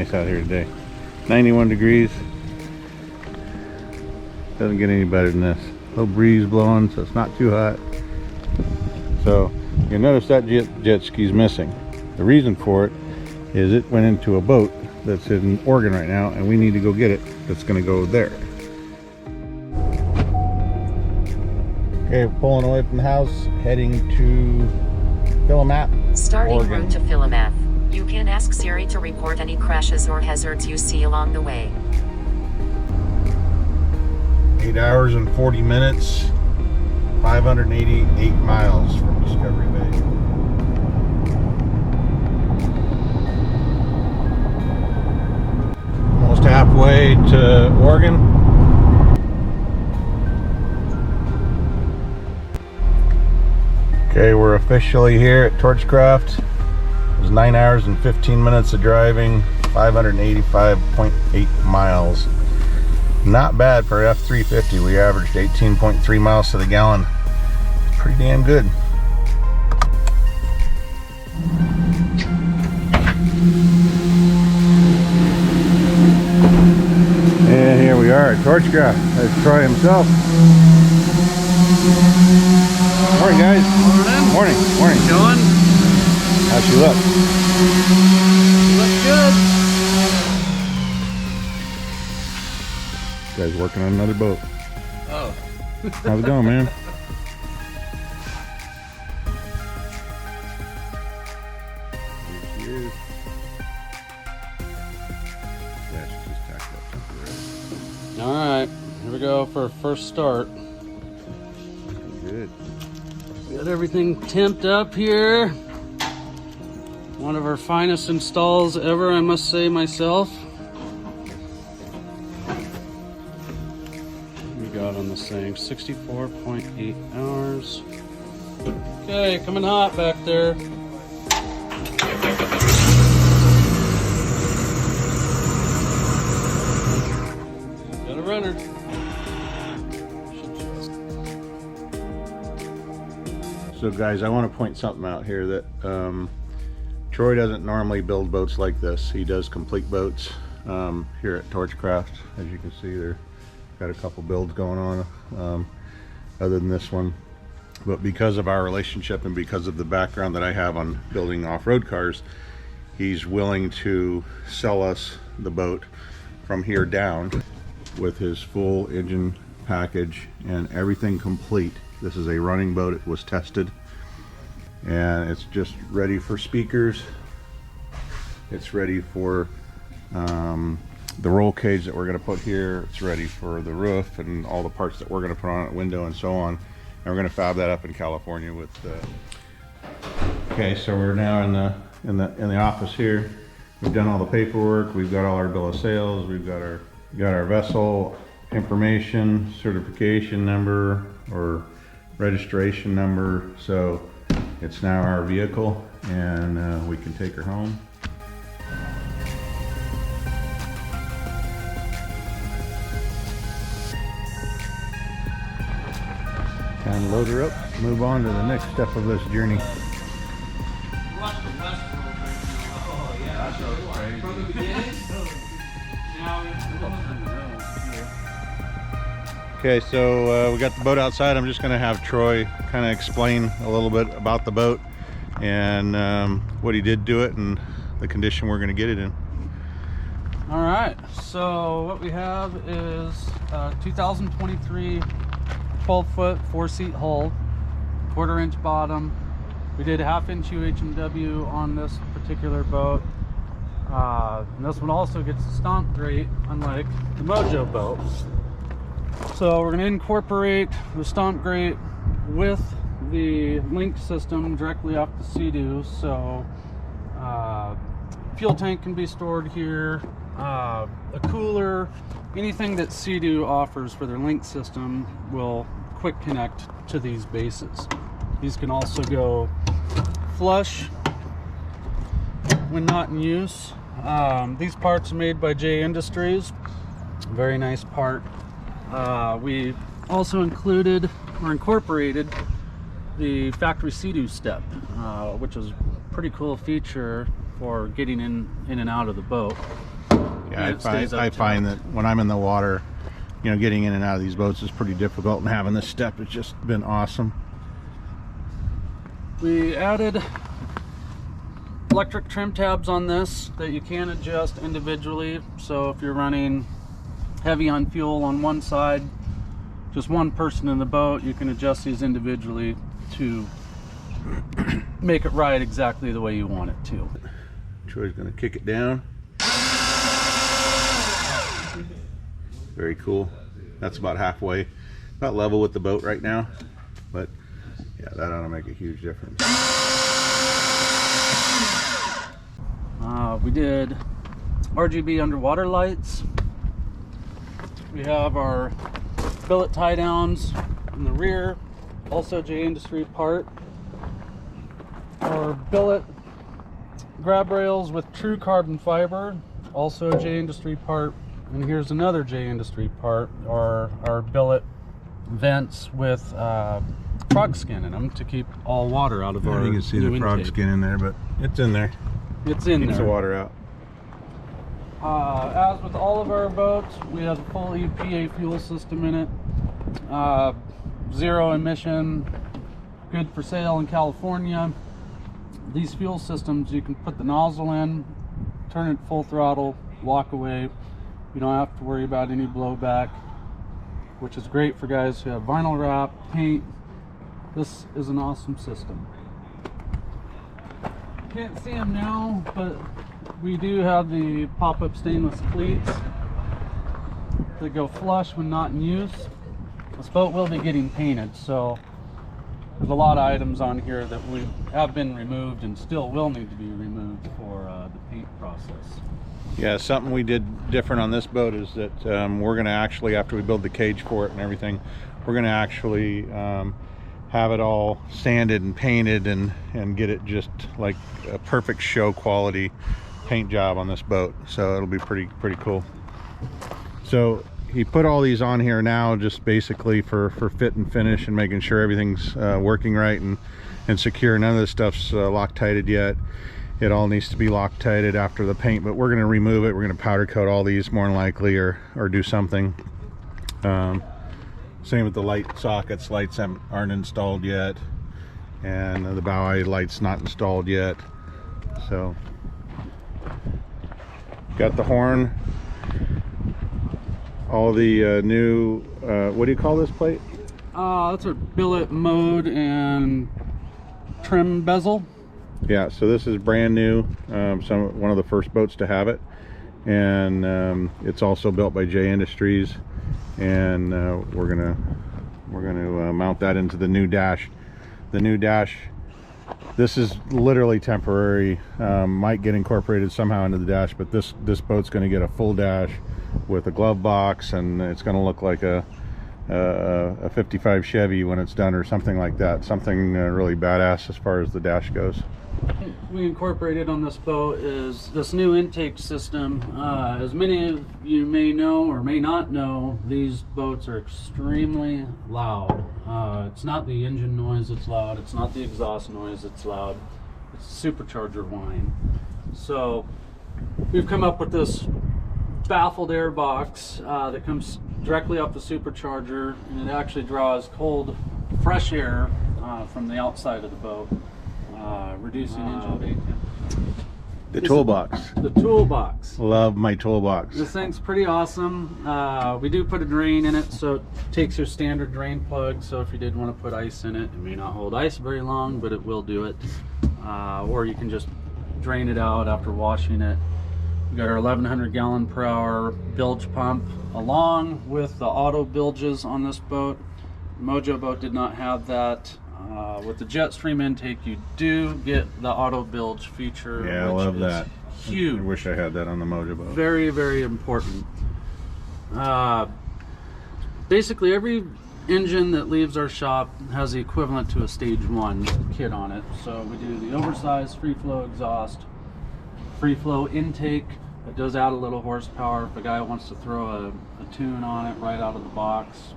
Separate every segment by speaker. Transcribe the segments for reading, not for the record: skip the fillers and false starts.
Speaker 1: nice out here today. 91 degrees. Doesn't get any better than this. Little breeze blowing, so it's not too hot. So you'll notice that jet ski's missing. The reason for it is it went into a boat that's in Oregon right now, and we need to go get it. That's going to go there. Okay, we're pulling away from the house, heading to Philomath,
Speaker 2: Starting
Speaker 1: Oregon.
Speaker 2: route to Philomath. You can ask Siri to report any crashes or hazards you see along the way.
Speaker 1: 8 hours and 40 minutes, 588 miles from Discovery Bay. Almost halfway to Oregon. Okay, we're officially here at Torchcraft. It was 9 hours and 15 minutes of driving, 585.8 miles. Not bad for F350. We averaged 18.3 miles to the gallon. Pretty damn good. And here we are at Torchcraft. That's Troy himself. Morning, guys.
Speaker 3: Morning.
Speaker 1: Morning. Morning.
Speaker 3: Going?
Speaker 1: How's she look?
Speaker 3: Look good.
Speaker 1: Guys working on another boat.
Speaker 3: Oh.
Speaker 1: How's it going, man? Here she is. Yeah, she's just tacked up temporarily.
Speaker 3: All right, here we go for our first start.
Speaker 1: Good.
Speaker 3: Got everything temped up here. One of our finest installs ever, I must say myself. We got on this thing 64.8 hours. Okay, coming hot back there. Got a runner.
Speaker 1: So guys, I want to point something out here that Troy doesn't normally build boats like this. He does complete boats here at Torchcraft. As you can see, they've got a couple builds going on other than this one. But because of our relationship and because of the background that I have on building off-road cars, he's willing to sell us the boat from here down with his full engine package and everything complete. This is a running boat. It was tested and it's just ready for speakers. It's ready for the roll cage that we're going to put here. It's ready for the roof and all the parts that we're going to put on it, window and so on. And we're going to fab that up in California with okay, so we're now in the office here. We've done all the paperwork. We've got all our bill of sales. We've got our vessel information, certification number or registration number. So it's now our vehicle, and we can take her home. And load her up, move on to the next step of this journey. Okay, so we got the boat outside. I'm just going to have Troy kind of explain a little bit about the boat and what he did to it and the condition we're going to get it in.
Speaker 3: All right, so what we have is 2023 12-foot 4-seat hull, 1/4-inch bottom. We did 1/2-inch UH&W on this particular boat. And this one also gets a stomp grate, unlike the Mojo boat. So we're going to incorporate the stomp grate with the link system directly off the Sea-Doo. So fuel tank can be stored here, a cooler, anything that Sea-Doo offers for their link system will quick connect to these bases. These can also go flush when not in use. These parts are made by J Industries. Very nice part. We also included or incorporated the factory Sea-Doo step, which is a pretty cool feature for getting in and out of the boat.
Speaker 1: Yeah,
Speaker 3: And it stays up
Speaker 1: I
Speaker 3: to
Speaker 1: find
Speaker 3: it.
Speaker 1: that when I'm in the water, you know, getting in and out of these boats is pretty difficult, and having this step has just been awesome.
Speaker 3: We added electric trim tabs on this that you can adjust individually. So if you're running heavy on fuel on one side, just one person in the boat, you can adjust these individually to make it ride exactly the way you want it to.
Speaker 1: Troy's gonna kick it down. Very cool. That's about halfway, about level with the boat right now, but yeah, that ought to make a huge difference.
Speaker 3: We did RGB underwater lights. We have our billet tie downs in the rear, also J Industry part. Our billet grab rails with true carbon fiber, also J Industry part. And here's another J Industry part, our billet vents with frog skin in them to keep all water out of our
Speaker 1: You can see
Speaker 3: new
Speaker 1: the frog
Speaker 3: intake.
Speaker 1: skin in there, but it's in there.
Speaker 3: It's in
Speaker 1: Keeps
Speaker 3: there.
Speaker 1: the water out.
Speaker 3: As with all of our boats, we have a full EPA fuel system in it. Zero emission, good for sale in California. These fuel systems, you can put the nozzle in, turn it full throttle, walk away. You don't have to worry about any blowback, which is great for guys who have vinyl wrap, paint. This is an awesome system. Can't see them now, but we do have the pop-up stainless cleats that go flush when not in use. This boat will be getting painted, so there's a lot of items on here that we have been removed and still will need to be removed for the paint process.
Speaker 1: Yeah, something we did different on this boat is that we're going to actually, after we build the cage for it and everything, we're going to actually have it all sanded and painted and get it just like a perfect show quality paint job on this boat. So it'll be pretty cool. So he put all these on here now just basically for fit and finish and making sure everything's working right and secure. None of this stuff's Loctited yet. It all needs to be Loctited after the paint, but we're going to remove it. We're going to powder coat all these more than likely, or do something. Same with the light sockets. Lights aren't installed yet, and the bow eye light's not installed yet. So got the horn, all the new what do you call this plate?
Speaker 3: That's our billet mode and trim bezel.
Speaker 1: Yeah, so this is brand new, one of the first boats to have it, and it's also built by J Industries, and we're gonna mount that into the new dash. The new dash, this is literally temporary, might get incorporated somehow into the dash, but this boat's going to get a full dash with a glove box, and it's going to look like a 55 Chevy when it's done, or something like that. Something really badass as far as the dash goes.
Speaker 3: We incorporated on this boat is this new intake system. As many of you may know or may not know, these boats are extremely loud. It's not the engine noise that's loud, it's not the exhaust noise that's loud, it's the supercharger whine. So we've come up with this baffled air box that comes directly off the supercharger, and it actually draws cold, fresh air from the outside of the boat. Reducing engine bay temperature.
Speaker 1: The toolbox.
Speaker 3: The toolbox.
Speaker 1: Love my toolbox.
Speaker 3: This thing's pretty awesome. We do put a drain in it, so it takes your standard drain plug. So if you did want to put ice in it, it may not hold ice very long, but it will do it. Or you can just drain it out after washing it. We got our 1100 gallon per hour bilge pump, along with the auto bilges on this boat. Mojo boat did not have that. With the Jetstream intake, you do get the auto bilge feature.
Speaker 1: Yeah, I love that.
Speaker 3: Huge.
Speaker 1: I wish I had that on the Mojo boat.
Speaker 3: Very, very important. Basically, every engine that leaves our shop has the equivalent to a stage 1 kit on it. So we do the oversized free flow exhaust, free flow intake. It does add a little horsepower. If a guy wants to throw a tune on it right out of the box,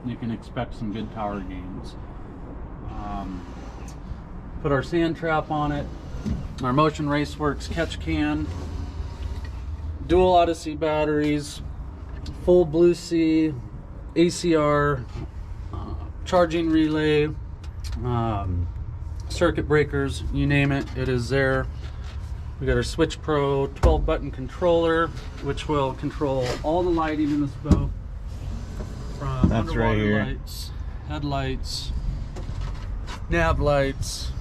Speaker 3: you can expect some good power gains. Put our sand trap on it, our Motion Raceworks catch can, dual Odyssey batteries, full Blue Sea, ACR, charging relay, circuit breakers, you name it, it is there. We got our Switch Pro 12-button controller, which will control all the lighting in this boat, from
Speaker 1: That's
Speaker 3: underwater
Speaker 1: right here.
Speaker 3: lights, headlights, nav lights,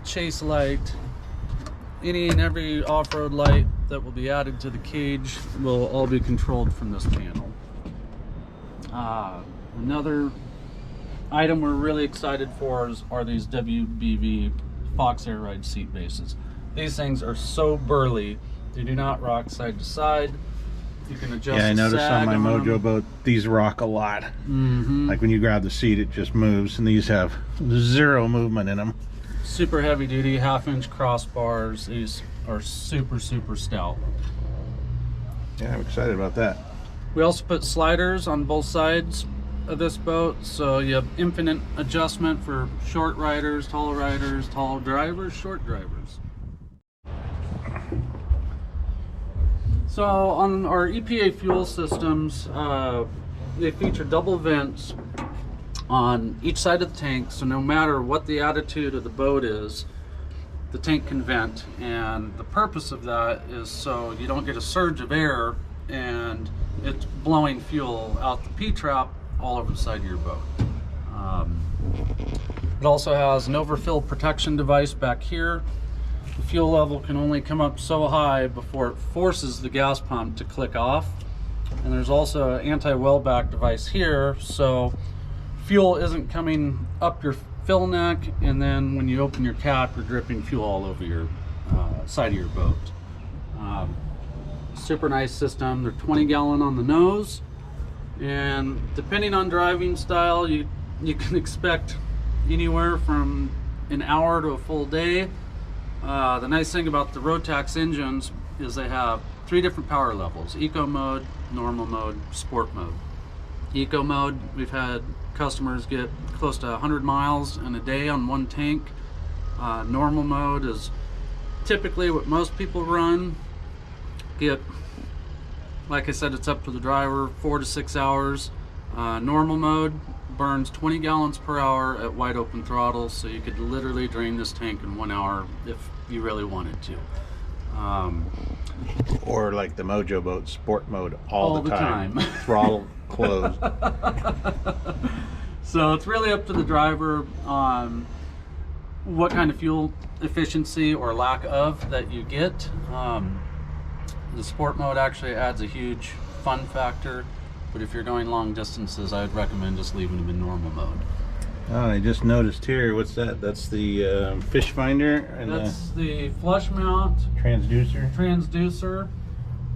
Speaker 3: chase light, any and every off-road light that will be added to the cage will all be controlled from this panel. Another item we're really excited for are these WBV Fox Air Ride seat bases. These things are so burly, they do not rock side to side. You can adjust.
Speaker 1: Yeah, I
Speaker 3: the
Speaker 1: noticed
Speaker 3: sag
Speaker 1: on my
Speaker 3: them.
Speaker 1: Mojo boat, these rock a lot. Like when you grab the seat, it just moves, and these have zero movement in them.
Speaker 3: Super heavy duty, 1/2-inch crossbars. These are super stout.
Speaker 1: Yeah, I'm excited about that.
Speaker 3: We also put sliders on both sides of this boat, so you have infinite adjustment for short riders, tall drivers, short drivers. So on our EPA fuel systems, they feature double vents on each side of the tank, so no matter what the attitude of the boat is, the tank can vent, and the purpose of that is so you don't get a surge of air and it's blowing fuel out the P-trap all over the side of your boat. It also has an overfill protection device back here. The fuel level can only come up so high before it forces the gas pump to click off. And there's also an anti-wellback device here, so fuel isn't coming up your fill neck, and then when you open your cap, you're dripping fuel all over your side of your boat. Super nice system. They're 20-gallon on the nose, and depending on driving style, you can expect anywhere from an hour to a full day. The nice thing about the Rotax engines is they have 3 different power levels: eco mode, normal mode, sport mode. Eco mode, we've had customers get close to 100 miles in a day on one tank. Normal mode is typically what most people run. Get, like I said, it's up to the driver, 4 to 6 hours. Normal mode burns 20 gallons per hour at wide open throttle, so you could literally drain this tank in 1 hour if you really wanted to.
Speaker 1: Or like the Mojo boat, sport mode all the time.
Speaker 3: time.
Speaker 1: Throttle closed.
Speaker 3: So it's really up to the driver on what kind of fuel efficiency or lack of that you get. The sport mode actually adds a huge fun factor, but if you're going long distances, I would recommend just leaving them in normal mode.
Speaker 1: Oh, I just noticed here, what's that? That's the fish finder and
Speaker 3: That's the flush mount
Speaker 1: the
Speaker 3: transducer.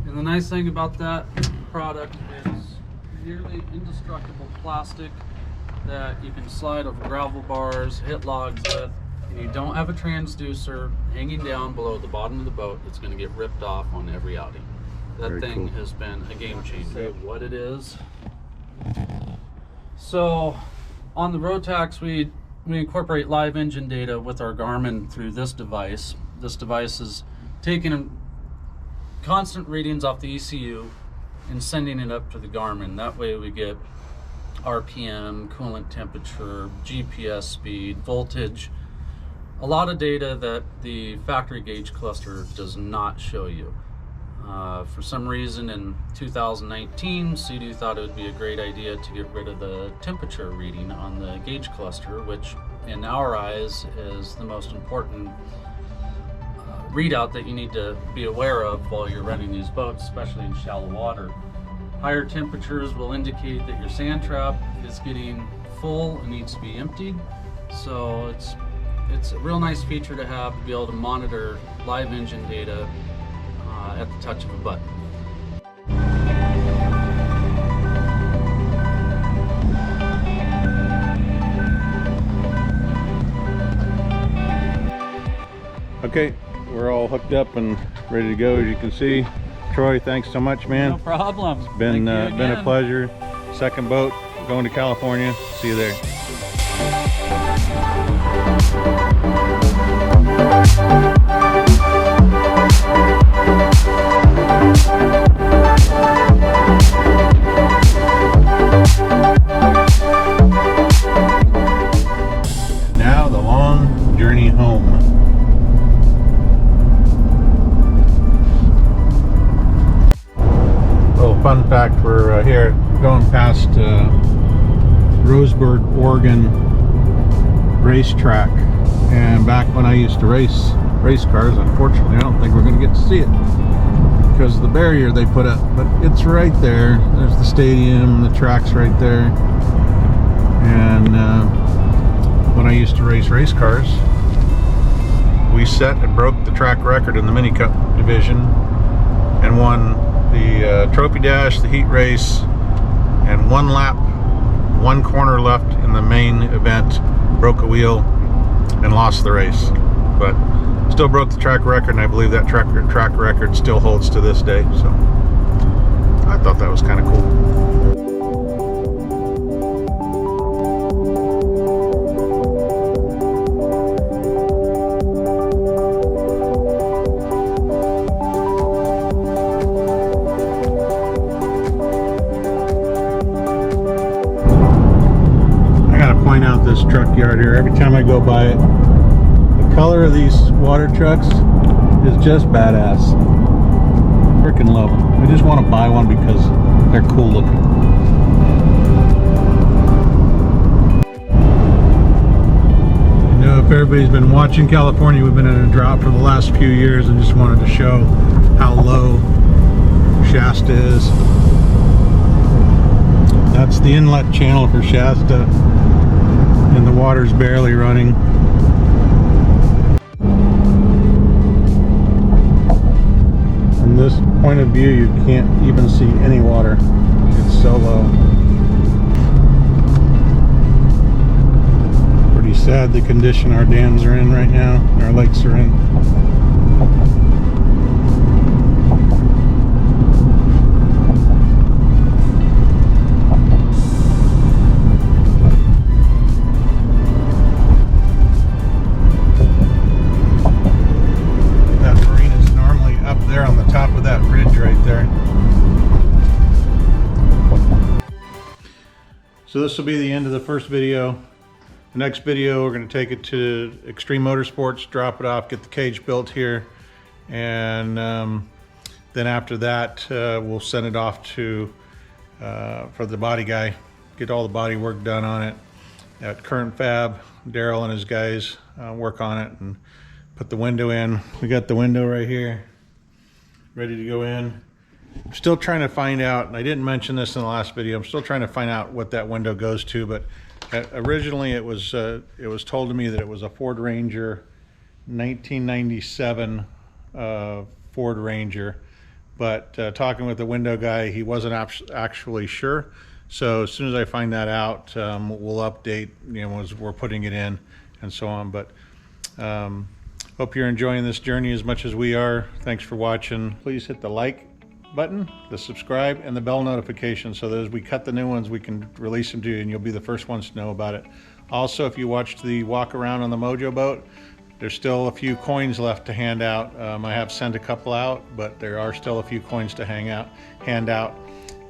Speaker 3: And the nice thing about that product is nearly indestructible plastic that you can slide over gravel bars, hit logs with, and you don't have a transducer hanging down below the bottom of the boat that's going to get ripped off on every outing. That
Speaker 1: Very
Speaker 3: thing
Speaker 1: cool.
Speaker 3: has been a game changer. What it is. So on the Rotax, we incorporate live engine data with our Garmin through this device. This device is taking constant readings off the ECU and sending it up to the Garmin. That way we get RPM, coolant temperature, GPS speed, voltage, a lot of data that the factory gauge cluster does not show you. For some reason in 2019, Sea-Doo thought it would be a great idea to get rid of the temperature reading on the gauge cluster, which in our eyes is the most important readout that you need to be aware of while you're running these boats, especially in shallow water. Higher temperatures will indicate that your sand trap is getting full and needs to be emptied. So it's a real nice feature to have, to be able to monitor live engine data at the touch of a button.
Speaker 1: Okay, we're all hooked up and ready to go, as you can see. Troy, thanks so much, man.
Speaker 3: No problem.
Speaker 1: Been
Speaker 3: Thank you
Speaker 1: been a
Speaker 3: again.
Speaker 1: pleasure. Second boat, going to California. See you there. Roseburg, Oregon racetrack. And back when I used to race cars, unfortunately, I don't think we're going to get to see it because of the barrier they put up. But it's right there. There's the stadium, the track's right there. And when I used to race cars, we set and broke the track record in the Mini Cup division and won the Trophy Dash, the heat race, and one lap, one corner left in the main event, broke a wheel and lost the race. But still broke the track record, and I believe that track record still holds to this day. So I thought that was kind of cool. Point out this truck yard here. Every time I go by it, the color of these water trucks is just badass. Freaking love them. I just want to buy one because they're cool looking. You know, if everybody's been watching California, we've been in a drought for the last few years, and just wanted to show how low Shasta is. That's the inlet channel for Shasta, and the water's barely running. From this point of view, you can't even see any water. It's so low. Pretty sad the condition our dams are in right now, our lakes are in. So this will be the end of the first video. The next video, we're going to take it to Extreme Motorsports, drop it off, get the cage built here, and then after that we'll send it off to for the body guy, get all the body work done on it at Current Fab. Daryl and his guys work on it and put the window in. We got the window right here ready to go in. I'm still trying to find out, and I didn't mention this in the last video, I'm still trying to find out what that window goes to, but originally it was told to me that it was a Ford Ranger 1997 Ford Ranger, but talking with the window guy, he wasn't actually sure. So as soon as I find that out, we'll update, you know, as we're putting it in and so on. But hope you're enjoying this journey as much as we are. Thanks for watching. Please hit the like button, the subscribe, and the bell notification so that as we cut the new ones, we can release them to you and you'll be the first ones to know about it. Also, if you watched the walk around on the Mojo boat, there's still a few coins left to hand out. I have sent a couple out, but there are still a few coins to hand out.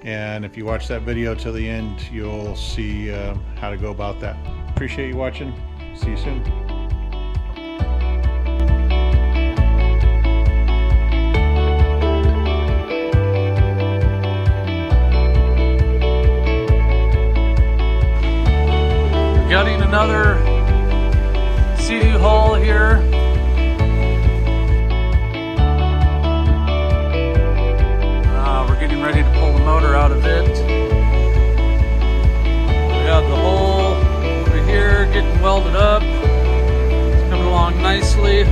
Speaker 1: And if you watch that video till the end, you'll see how to go about that. Appreciate you watching. See you soon.
Speaker 3: Getting another CD hull here. We're getting ready to pull the motor out of it. We got the hole over here getting welded up. It's coming along nicely.